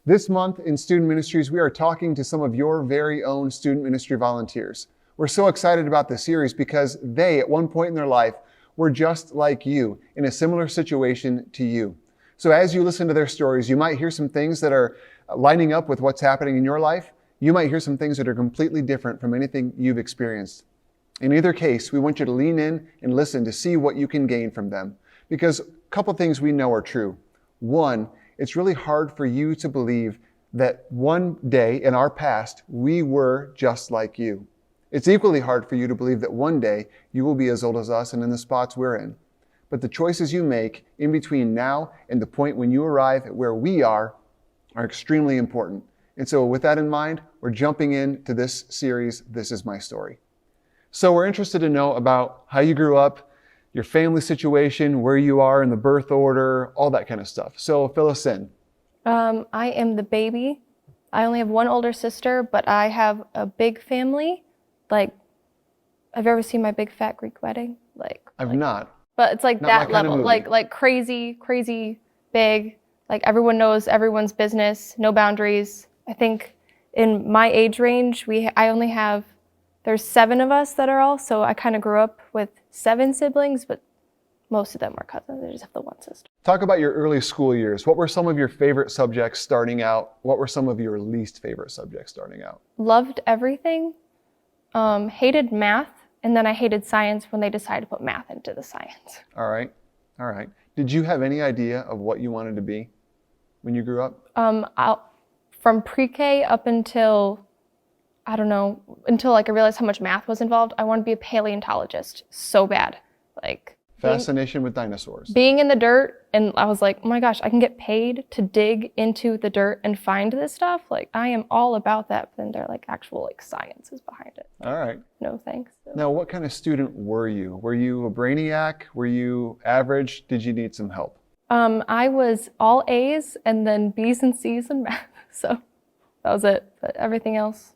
This month in Student Ministries, we are talking to some of your very own student ministry volunteers. We're so excited about this series because they, at one point in their life, were just like you, in a similar situation to you. So as you listen to their stories, you might hear some things that are lining up with what's happening in your life. You might hear some things that are completely different from anything you've experienced. In either case, we want you to lean in and listen to see what you can gain from them. Because a couple things we know are true. One, it's really hard for you to believe that one day in our past, we were just like you. It's equally hard for you to believe that one day you will be as old as us and in the spots we're in. But the choices you make in between now and the point when you arrive at where we are extremely important. And so with that in mind, we're jumping into this series, This Is My Story. So we're interested to know about how you grew up, your family situation, where you are in the birth order, all that kind of stuff. So fill us in. I am the baby. I only have one older sister, but I have a big family. Like, have you ever seen My Big Fat Greek Wedding? I've not. But it's like Not my that kind of level, movie. like crazy big. Like everyone knows everyone's business, no boundaries. I think in my age range, there's 7 of us that are all, so I kind of grew up with 7 siblings, but most of them are cousins. I just have the one sister. Talk about your early school years. What were some of your favorite subjects starting out? What were some of your least favorite subjects starting out? Loved everything, hated math, and then I hated science when they decided to put math into the science. All right. Did you have any idea of what you wanted to be when you grew up? From pre-K up until, until like I realized how much math was involved, I wanted to be a paleontologist so bad. Fascination with dinosaurs. Being in the dirt, and I was like, oh my gosh, I can get paid to dig into the dirt and find this stuff. Like, I am all about that. But then there are actual science is behind it. All right. No thanks. Now, what kind of student were you? Were you a brainiac? Were you average? Did you need some help? I was all A's and then B's and C's in math. So that was it. But everything else,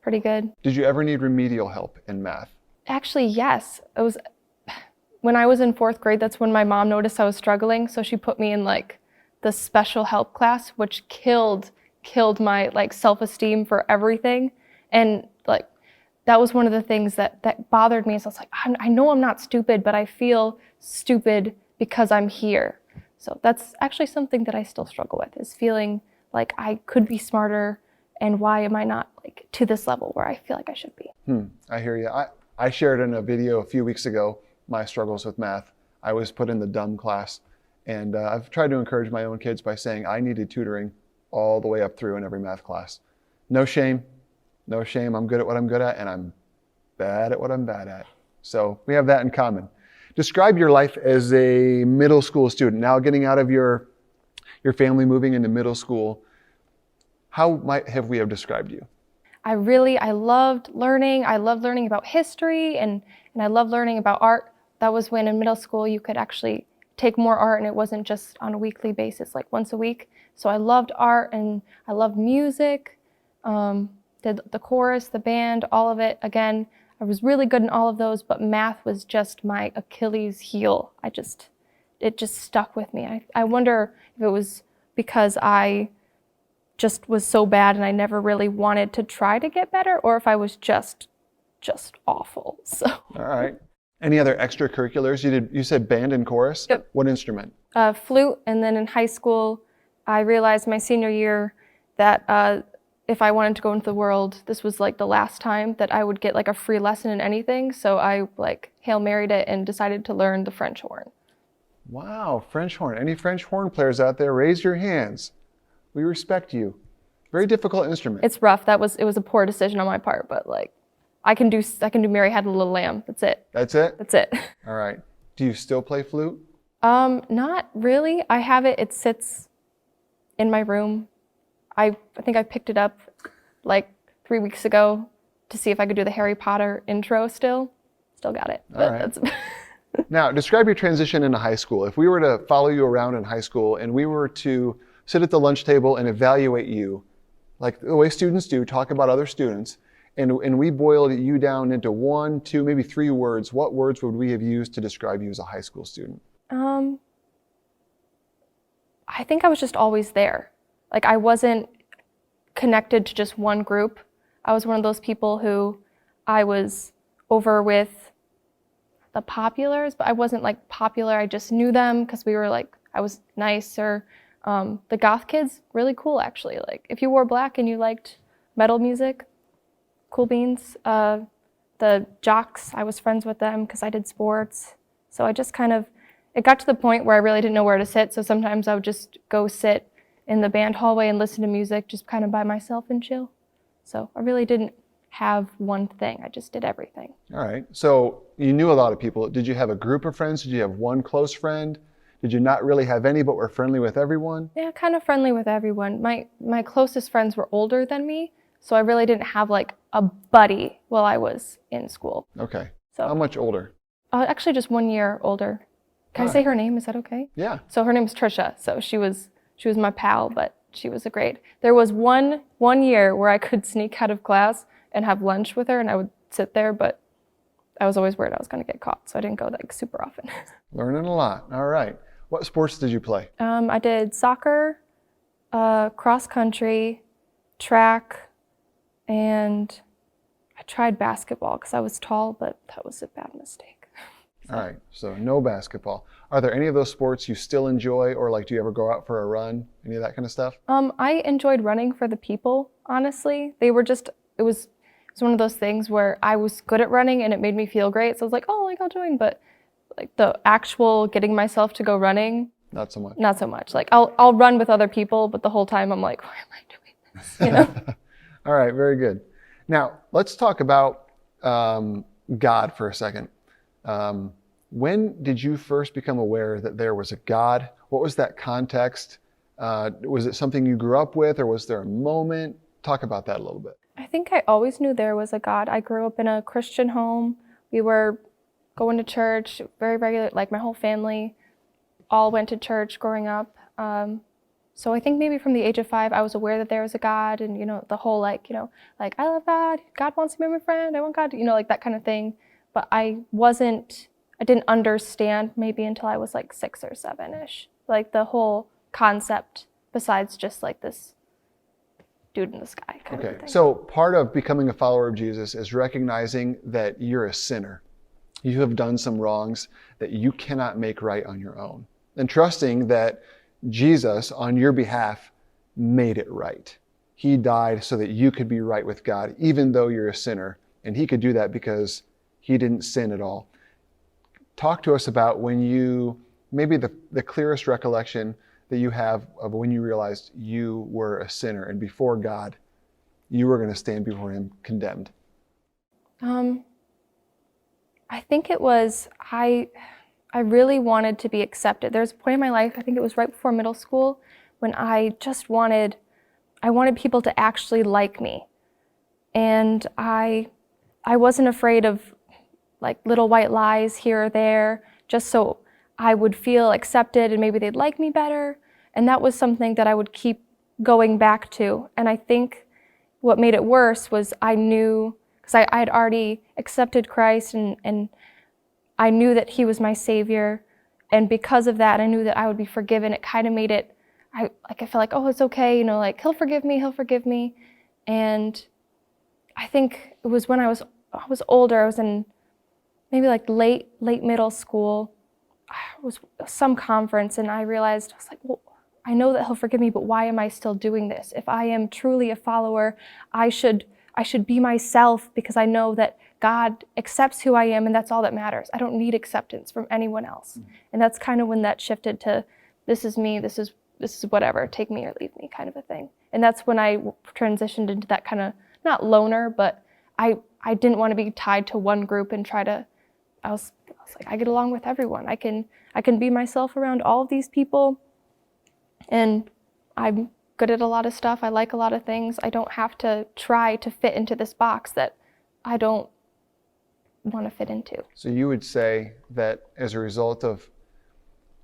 pretty good. Did you ever need remedial help in math? Actually, yes. When I was in 4th grade, that's when my mom noticed I was struggling. So she put me in the special help class, which killed my self-esteem for everything. And that was one of the things that bothered me. So I was like, I know I'm not stupid, but I feel stupid because I'm here. So that's actually something that I still struggle with, is feeling like I could be smarter, and why am I not to this level where I feel like I should be? I hear you. I shared in a video a few weeks ago my struggles with math. I was put in the dumb class, and I've tried to encourage my own kids by saying I needed tutoring all the way up through in every math class. No shame. I'm good at what I'm good at, and I'm bad at what I'm bad at. So we have that in common. Describe your life as a middle school student. Now getting out of your family, moving into middle school. How might have we described you? I loved learning. I loved learning about history, and I loved learning about art. That was when in middle school you could actually take more art, and it wasn't just on a weekly basis, like once a week. So I loved art, and I loved music, the chorus, the band, all of it. Again, I was really good in all of those, but math was just my Achilles heel. It just stuck with me. I wonder if it was because I just was so bad and I never really wanted to try to get better, or if I was just awful. So. All right. Any other extracurriculars? You said band and chorus? Yep. What instrument? Flute, and then in high school, I realized my senior year that if I wanted to go into the world, this was the last time that I would get a free lesson in anything. So I Hail Married it and decided to learn the French horn. Wow, French horn. Any French horn players out there, raise your hands. We respect you. Very difficult instrument. It's rough. It was a poor decision on my part, but I can do Mary Had a Little Lamb. That's it. That's it? That's it. All right. Do you still play flute? Not really. I have it. It sits in my room. I think I picked it up 3 weeks ago to see if I could do the Harry Potter intro still. Still got it. All right. Now, describe your transition into high school. If we were to follow you around in high school and we were to sit at the lunch table and evaluate you, like the way students do, talk about other students, and we boiled you down into 1, 2, maybe 3 words, what words would we have used to describe you as a high school student? I think I was just always there. Like I wasn't connected to just one group. I was one of those people who I was over with the populars, but I wasn't like popular. I just knew them because we were like, I was nice. Or the goth kids, really cool actually. Like if you wore black and you liked metal music, cool beans. The jocks, I was friends with them because I did sports. So I just kind of, it got to the point where I really didn't know where to sit. So sometimes I would just go sit in the band hallway and listen to music just kind of by myself and chill. So I really didn't have one thing. I just did everything. All right. So you knew a lot of people. Did you have a group of friends? Did you have one close friend? Did you not really have any but were friendly with everyone? Yeah, kind of friendly with everyone. My closest friends were older than me, so I really didn't have like a buddy while I was in school. Okay. So How much older? actually just 1 year older. Can I say her name? Is that okay? Yeah. So her name's Trisha. So she was my pal, but she was great. There was one year where I could sneak out of class and have lunch with her, and I would sit there, but I was always worried I was going to get caught, so I didn't go like super often. Learning a lot. All right. What sports did you play? I did soccer, cross country, track, and I tried basketball because I was tall, but that was a bad mistake. All right, so no basketball. Are there any of those sports you still enjoy, or like do you ever go out for a run? Any of that kind of stuff? I enjoyed running for the people, honestly. It was one of those things where I was good at running and it made me feel great. So I was like, oh, like I'll join. But like the actual getting myself to go running, Not so much. not so much. Like I'll run with other people, but the whole time I'm like, why am I doing this? You know? All right, very good. Now, let's talk about God for a second. When did you first become aware that there was a God? What was that context? Was it something you grew up with, or was there a moment? Talk about that a little bit. I think I always knew there was a God. I grew up in a Christian home. We were going to church very regular, like my whole family all went to church growing up. So I think maybe from the age of 5, I was aware that there was a God, and, you know, the whole like I love God. God wants to be my friend. I want God, like that kind of thing. But I didn't understand maybe until I was like 6 or 7-ish, like the whole concept besides just like this dude in the sky kind of thing. So part of becoming a follower of Jesus is recognizing that you're a sinner. You have done some wrongs that you cannot make right on your own. And trusting that Jesus, on your behalf, made it right. He died so that you could be right with God, even though you're a sinner. And he could do that because he didn't sin at all. Talk to us about when maybe the clearest recollection that you have of when you realized you were a sinner and before God, you were going to stand before him condemned. I think it was, I really wanted to be accepted. There was a point in my life, I think it was right before middle school, when I wanted people to actually like me. And I wasn't afraid of like little white lies here or there, just so I would feel accepted and maybe they'd like me better. And that was something that I would keep going back to. And I think what made it worse was I knew, because I had already accepted Christ and I knew that he was my savior. And because of that, I knew that I would be forgiven. It kind of made it, I felt like, oh, it's okay, like he'll forgive me. And I think it was when I was older, I was in maybe like late middle school. It was some conference, and I realized, I was like, well, I know that he'll forgive me, but why am I still doing this? If I am truly a follower, I should be myself, because I know that God accepts who I am, and that's all that matters. I don't need acceptance from anyone else. Mm-hmm. And that's kind of when that shifted to, this is me, this is whatever, take me or leave me kind of a thing. And that's when I transitioned into that kind of, not loner, but I didn't want to be tied to one group and I was like, I get along with everyone. I can be myself around all of these people, and I'm good at a lot of stuff. I like a lot of things. I don't have to try to fit into this box that I don't want to fit into. So you would say that as a result of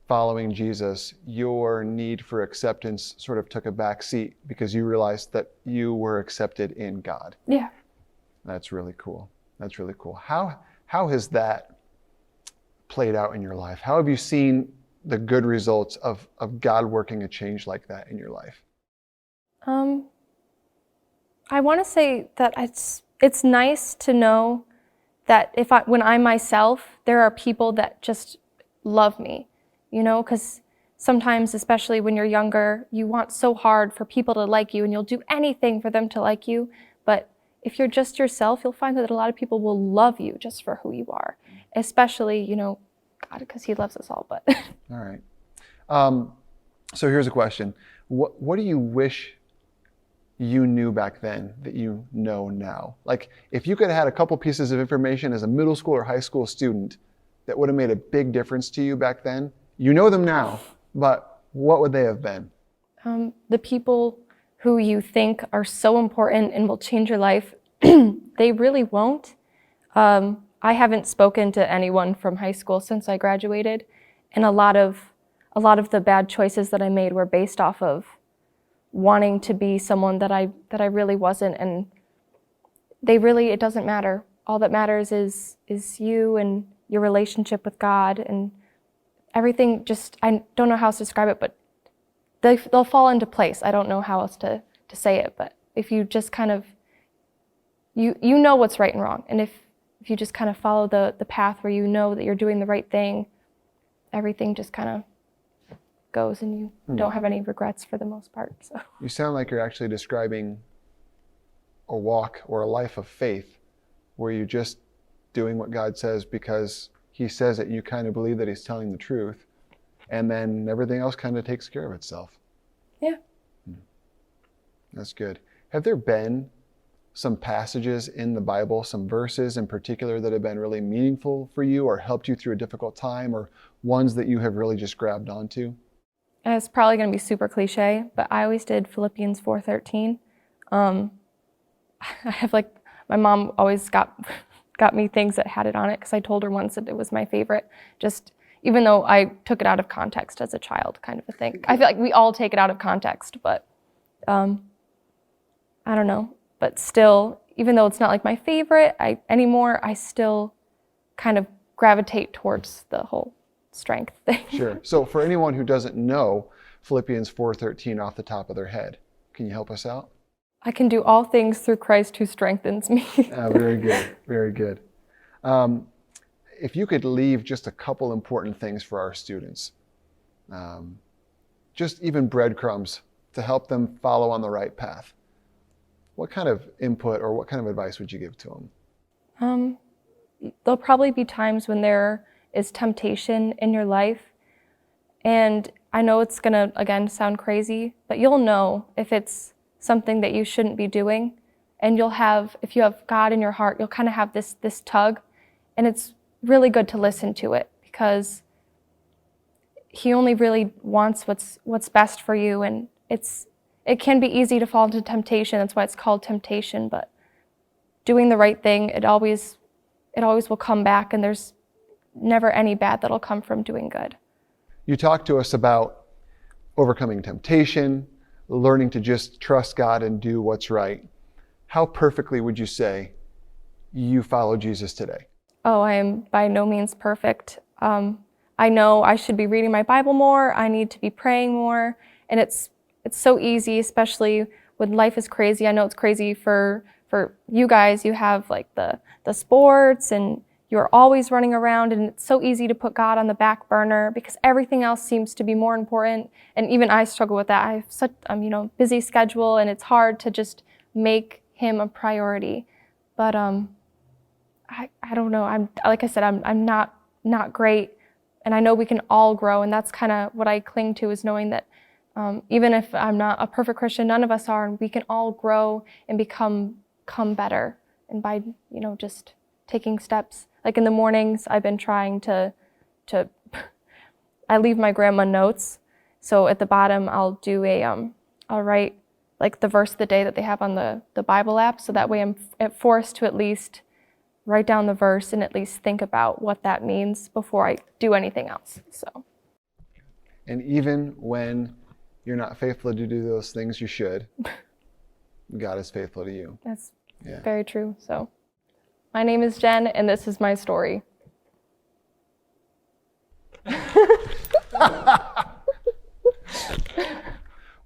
following Jesus, your need for acceptance sort of took a back seat because you realized that you were accepted in God. Yeah. That's really cool. That's really cool. How has that played out in your life? How have you seen the good results of God working a change like that in your life? I want to say that it's nice to know that when I'm myself, there are people that just love me, because sometimes, especially when you're younger, you want so hard for people to like you and you'll do anything for them to like you. But if you're just yourself, you'll find that a lot of people will love you just for who you are, especially, God, because he loves us all, but. All right. So here's a question. What do you wish you knew back then that you know now? Like, if you could have had a couple pieces of information as a middle school or high school student that would have made a big difference to you back then, you know them now, but what would they have been? The people who you think are so important and will change your life, they really won't. I haven't spoken to anyone from high school since I graduated, and a lot of the bad choices that I made were based off of wanting to be someone that I really wasn't, and it doesn't matter. All that matters is you and your relationship with God, and everything. Just, I don't know how else to describe it, but they'll fall into place. I don't know how else to say it, but if you just kind of you know what's right and wrong, and if you just kind of follow the path where you know that you're doing the right thing, everything just kind of goes, and you don't have any regrets for the most part. So you sound like you're actually describing a walk or a life of faith where you're just doing what God says because he says it, and you kind of believe that he's telling the truth, and then everything else kind of takes care of itself. Yeah. That's good. Have there been some passages in the Bible, some verses in particular that have been really meaningful for you or helped you through a difficult time, or ones that you have really just grabbed onto? And it's probably going to be super cliche, but I always did Philippians 4:13. I have my mom always got me things that had it on it because I told her once that it was my favorite, just even though I took it out of context as a child, kind of a thing. I feel like we all take it out of context, but I don't know. But still, even though it's not like my favorite anymore, I still kind of gravitate towards the whole strength thing. Sure. So for anyone who doesn't know Philippians 4:13 off the top of their head, can you help us out? I can do all things through Christ who strengthens me. Very good. Very good. If you could leave just a couple important things for our students, just even breadcrumbs to help them follow on the right path, what kind of input or what kind of advice would you give to them? There'll probably be times when there is temptation in your life. And I know it's gonna, again, sound crazy, but you'll know if it's something that you shouldn't be doing. And if you have God in your heart, you'll kind of have this tug. And it's really good to listen to it because he only really wants what's best for you. And it can be easy to fall into temptation. That's why it's called temptation. But doing the right thing, it always will come back, and there's never any bad that'll come from doing good. You talked to us about overcoming temptation, learning to just trust God and do what's right. How perfectly would you say you follow Jesus today? Oh, I am by no means perfect. I know I should be reading my Bible more. I need to be praying more. And it's so easy, especially when life is crazy. I know it's crazy for you guys. You have the sports and you're always running around, and it's so easy to put God on the back burner because everything else seems to be more important. And even I struggle with that. I have such busy schedule, and it's hard to just make him a priority. But I don't know. I'm not great, and I know we can all grow, and that's kind of what I cling to, is knowing that even if I'm not a perfect Christian, none of us are, and we can all grow and become better. And by just taking steps. Like in the mornings, I've been trying to I leave my grandma notes. So at the bottom, I'll write the verse of the day that they have on the Bible app. So that way I'm forced to at least write down the verse and at least think about what that means before I do anything else. So. And even when you're not faithful to do those things you should, God is faithful to you. That's very true. So. My name is Jen, and this is my story.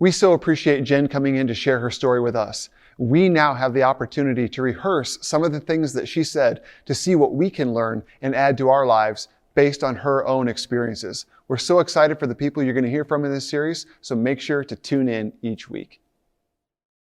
We so appreciate Jen coming in to share her story with us. We now have the opportunity to rehearse some of the things that she said to see what we can learn and add to our lives based on her own experiences. We're so excited for the people you're going to hear from in this series, so make sure to tune in each week.